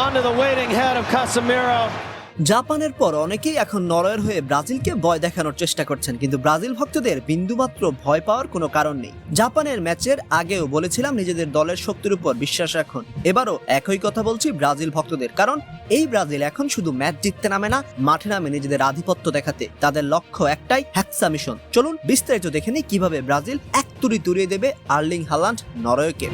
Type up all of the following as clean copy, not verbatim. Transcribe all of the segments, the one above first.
onto the waiting head of Casemiro. জাপানের পর অনেকেই এখন নরওয়ের হয়ে ব্রাজিলকে ভয় দেখানোর চেষ্টা করছেন, কিন্তু ব্রাজিল ভক্তদের বিন্দুমাত্র ভয় পাওয়ার কোনো কারণ নেই। জাপানের ম্যাচের আগেও বলেছিলাম নিজেদের দলের শক্তির উপর বিশ্বাস রাখুন। এবারও একই কথা বলছি ব্রাজিল ভক্তদের, কারণ এই ব্রাজিল এখন শুধু ম্যাচ জিততে নামে না, মাঠে নামে নিজেদের আধিপত্য দেখাতে। তাদের লক্ষ্য একটাই, হ্যাক্সা মিশন। চলুন বিস্তারিত দেখে নিই কিভাবে ব্রাজিল এক তুড়ি তুড়িয়ে দেবে আর্লিং হালান্ড নরওয়েকে।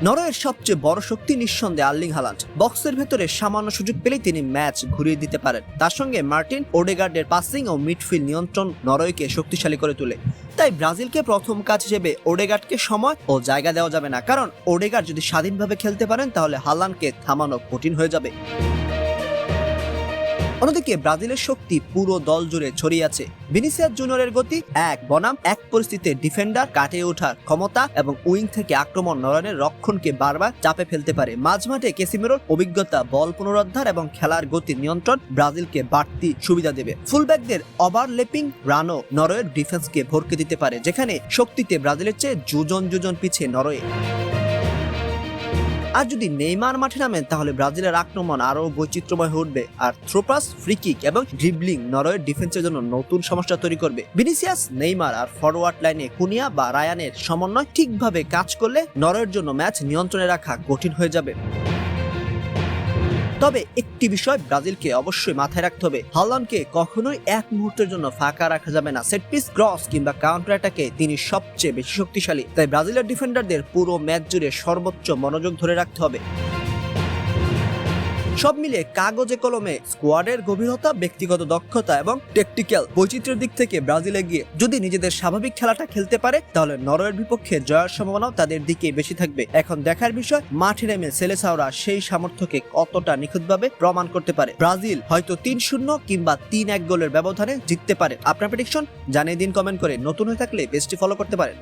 নরওয়ের সবচেয়ে বড় শক্তি নিঃসন্দেহে আর্লিং হালান্ড। বক্সের ভেতরে সামান্য সুযোগ পেলেই তিনি ম্যাচ ঘুরিয়ে দিতে পারেন। তার সঙ্গে মার্টিন ওডেগার্ডের পাসিং ও মিডফিল্ড নিয়ন্ত্রণ নরওয়েকে শক্তিশালী করে তোলে। তাই ব্রাজিলকে প্রথম কাজ হিসেবে ওডেগার্ডকে সময় ও জায়গা দেওয়া যাবে না, কারণ ওডেগার্ড যদি স্বাধীনভাবে খেলতে পারেন তাহলে হালান্ডকে থামানো কঠিন হয়ে যাবে। অন্যদিকে ব্রাজিলের শক্তি পুরো দল জুড়ে ছড়িয়ে আছে। ভিনিসিয়াস জুনিয়রের গতি, এক বনাম এক পরিস্থিতিতে ডিফেন্ডার কাটিয়ে ওঠার ক্ষমতা এবং উইং থেকে আক্রমণ নরওয়ের রক্ষণকে বারবার চাপে ফেলতে পারে। মাঝমাঠে ক্যাসেমিরোর অভিজ্ঞতা, বল পুনরুদ্ধার এবং খেলার গতির নিয়ন্ত্রণ ব্রাজিলকে বাড়তি সুবিধা দেবে। ফুলব্যাকদের ওভারল্যাপিং রানও নরওয়ের ডিফেন্সকে ভরকে দিতে পারে, যেখানে শক্তিতে ব্রাজিলের চেয়ে যুজন পিছিয়ে নরওয়ে। আর যদি নেইমার মাঠে নামেন তাহলে ব্রাজিলের আক্রমণ আরো বৈচিত্র্যময় হয়ে উঠবে। আর থ্রোপাস, ফ্রি কিক এবং ড্রিবলিং নরওয়ের ডিফেন্সের জন্য নতুন সমস্যা তৈরি করবে। ভিনিসিয়াস, নেইমার আর ফরওয়ার্ড লাইনে কুনিয়া বা রায়ানের সমন্বয় ঠিকভাবে কাজ করলে নরওয়ের জন্য ম্যাচ নিয়ন্ত্রণে রাখা কঠিন হয়ে যাবে। তবে একটি বিষয় ব্রাজিলকে অবশ্যই মাথায় রাখতে হবে, হালান্ডকে কখনোই এক মুহূর্তের জন্য ফাঁকা রাখা যাবে না। সেট পিস, ক্রস কিংবা কাউন্টার অ্যাটাকে তিনি সবচেয়ে বেশি শক্তিশালী। তাই ব্রাজিলের ডিফেন্ডারদের পুরো ম্যাচ জুড়ে সর্বোচ্চ মনোযোগ ধরে রাখতে হবে। সব মিলিয়ে কাগজে কলমে স্কোয়াডের গভীরতা, ব্যক্তিগত দক্ষতা এবং টেকটিক্যাল বৈচিত্র্যের দিক থেকে ব্রাজিল এগিয়ে। যদি নিজেদের স্বাভাবিক খেলাটা খেলতে পারে তাহলে নরওয়ের বিপক্ষে জয়ের সম্ভাবনাও তাদের দিকে বেশি থাকবে। এখন দেখার বিষয় মাঠে নেমে সেলেসাওরা সেই সামর্থ্যকে কতটা নিখুঁতভাবে প্রমাণ করতে পারে। ব্রাজিল হয়তো 3-0 কিংবা 3-1 গোলের ব্যবধানে জিততে পারে। আপনার প্রেডিকশন জানিয়ে দিন কমেন্ট করে। নতুন হয়ে থাকলে পেজটি ফলো করতে পারেন।